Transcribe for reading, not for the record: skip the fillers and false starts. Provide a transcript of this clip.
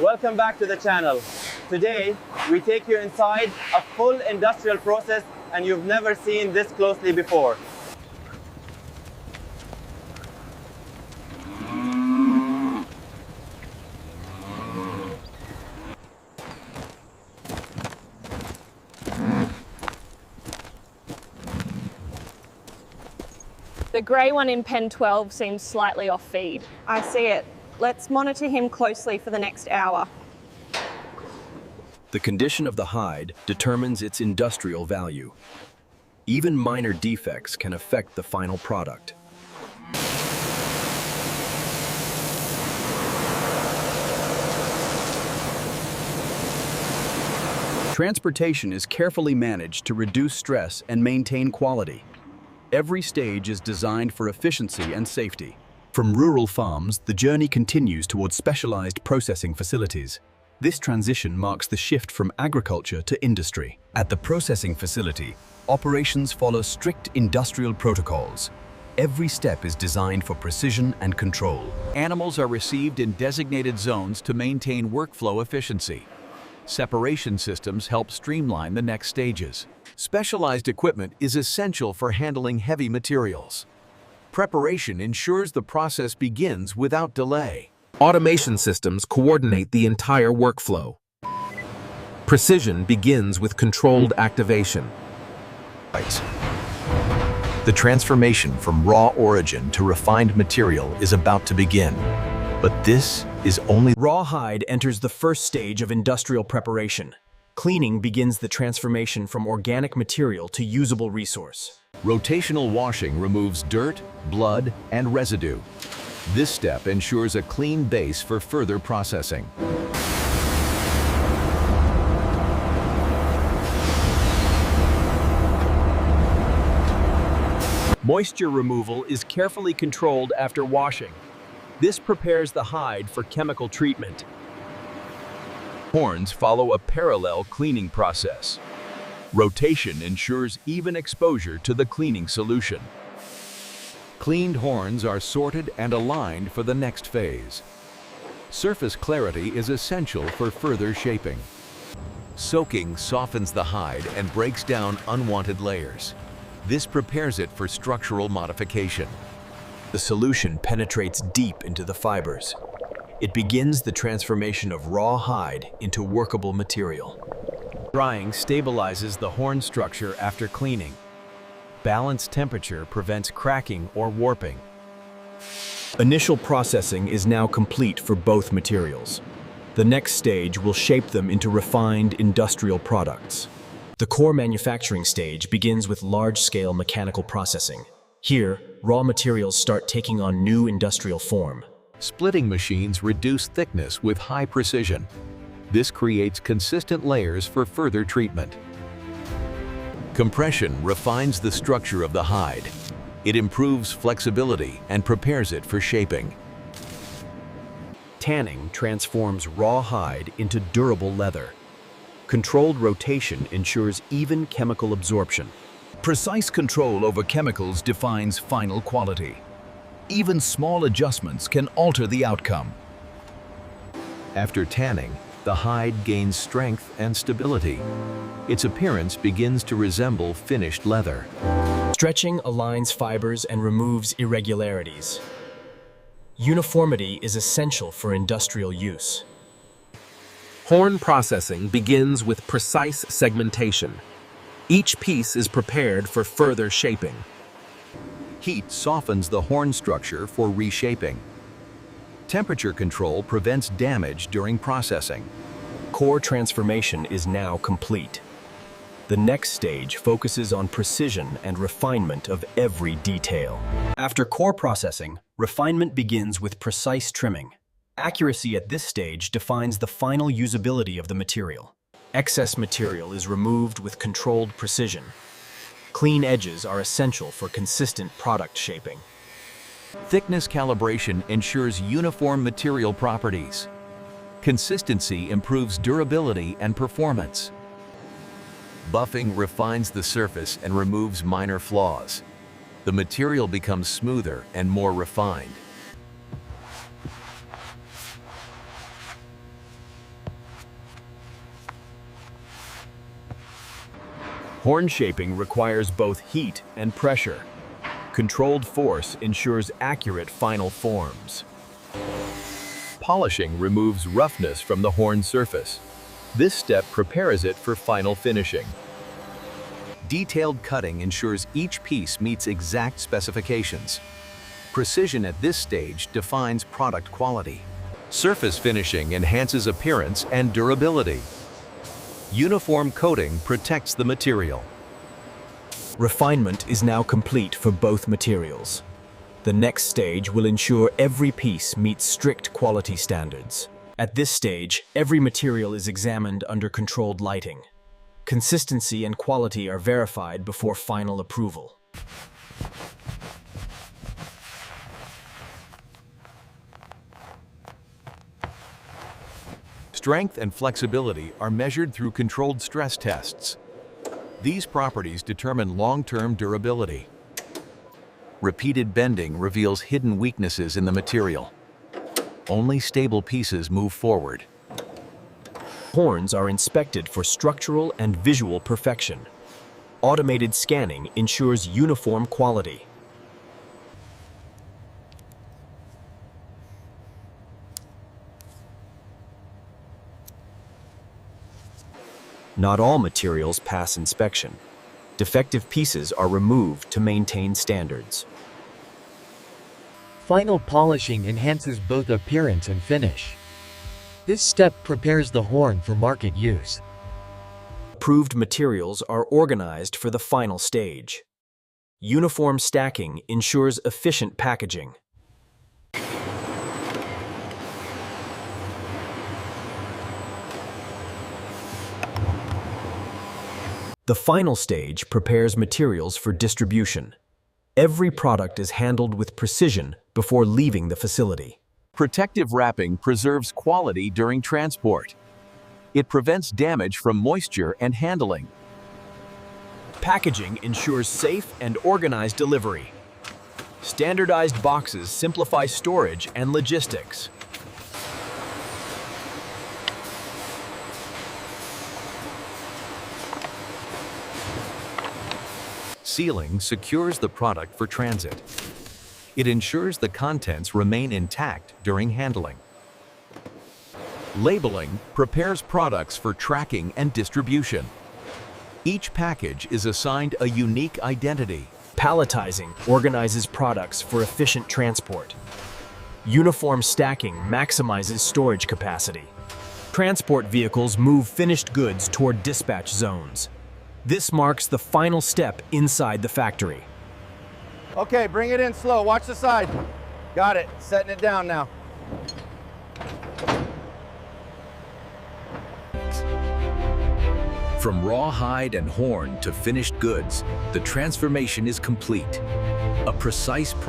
Welcome back to the channel. Today, we take you inside a full industrial process and you've never seen this closely before. The grey one in pen 12 seems slightly off feed. I see it. Let's monitor him closely for the next hour. The condition of the hide determines its industrial value. Even minor defects can affect the final product. Transportation is carefully managed to reduce stress and maintain quality. Every stage is designed for efficiency and safety. From rural farms, the journey continues towards specialized processing facilities. This transition marks the shift from agriculture to industry. At the processing facility, operations follow strict industrial protocols. Every step is designed for precision and control. Animals are received in designated zones to maintain workflow efficiency. Separation systems help streamline the next stages. Specialized equipment is essential for handling heavy materials. Preparation ensures the process begins without delay. Automation systems coordinate the entire workflow. Precision begins with controlled activation. The transformation from raw origin to refined material is about to begin. But this is only... Raw hide enters the first stage of industrial preparation. Cleaning begins the transformation from organic material to usable resource. Rotational washing removes dirt, blood, and residue. This step ensures a clean base for further processing. Moisture removal is carefully controlled after washing. This prepares the hide for chemical treatment. Horns follow a parallel cleaning process. Rotation ensures even exposure to the cleaning solution. Cleaned horns are sorted and aligned for the next phase. Surface clarity is essential for further shaping. Soaking softens the hide and breaks down unwanted layers. This prepares it for structural modification. The solution penetrates deep into the fibers. It begins the transformation of raw hide into workable material. Drying stabilizes the horn structure after cleaning. Balanced temperature prevents cracking or warping. Initial processing is now complete for both materials. The next stage will shape them into refined industrial products. The core manufacturing stage begins with large-scale mechanical processing. Here, raw materials start taking on new industrial form. Splitting machines reduce thickness with high precision. This creates consistent layers for further treatment. Compression refines the structure of the hide. It improves flexibility and prepares it for shaping. Tanning transforms raw hide into durable leather. Controlled rotation ensures even chemical absorption. Precise control over chemicals defines final quality. Even small adjustments can alter the outcome. After tanning, the hide gains strength and stability. Its appearance begins to resemble finished leather. Stretching aligns fibers and removes irregularities. Uniformity is essential for industrial use. Horn processing begins with precise segmentation. Each piece is prepared for further shaping. Heat softens the horn structure for reshaping. Temperature control prevents damage during processing. Core transformation is now complete. The next stage focuses on precision and refinement of every detail. After core processing, refinement begins with precise trimming. Accuracy at this stage defines the final usability of the material. Excess material is removed with controlled precision. Clean edges are essential for consistent product shaping. Thickness calibration ensures uniform material properties. Consistency improves durability and performance. Buffing refines the surface and removes minor flaws. The material becomes smoother and more refined. Horn shaping requires both heat and pressure. Controlled force ensures accurate final forms. Polishing removes roughness from the horn surface. This step prepares it for final finishing. Detailed cutting ensures each piece meets exact specifications. Precision at this stage defines product quality. Surface finishing enhances appearance and durability. Uniform coating protects the material. Refinement is now complete for both materials. The next stage will ensure every piece meets strict quality standards. At this stage, every material is examined under controlled lighting. Consistency and quality are verified before final approval. Strength and flexibility are measured through controlled stress tests. These properties determine long-term durability. Repeated bending reveals hidden weaknesses in the material. Only stable pieces move forward. Horns are inspected for structural and visual perfection. Automated scanning ensures uniform quality. Not all materials pass inspection. Defective pieces are removed to maintain standards. Final polishing enhances both appearance and finish. This step prepares the horn for market use. Approved materials are organized for the final stage. Uniform stacking ensures efficient packaging. The final stage prepares materials for distribution. Every product is handled with precision before leaving the facility. Protective wrapping preserves quality during transport. It prevents damage from moisture and handling. Packaging ensures safe and organized delivery. Standardized boxes simplify storage and logistics. Sealing secures the product for transit. It ensures the contents remain intact during handling. Labeling prepares products for tracking and distribution. Each package is assigned a unique identity. Palletizing organizes products for efficient transport. Uniform stacking maximizes storage capacity. Transport vehicles move finished goods toward dispatch zones. This marks the final step inside the factory. Okay, bring it in slow. Watch the side. Got it. Setting it down now. From raw hide and horn to finished goods, the transformation is complete. A precise process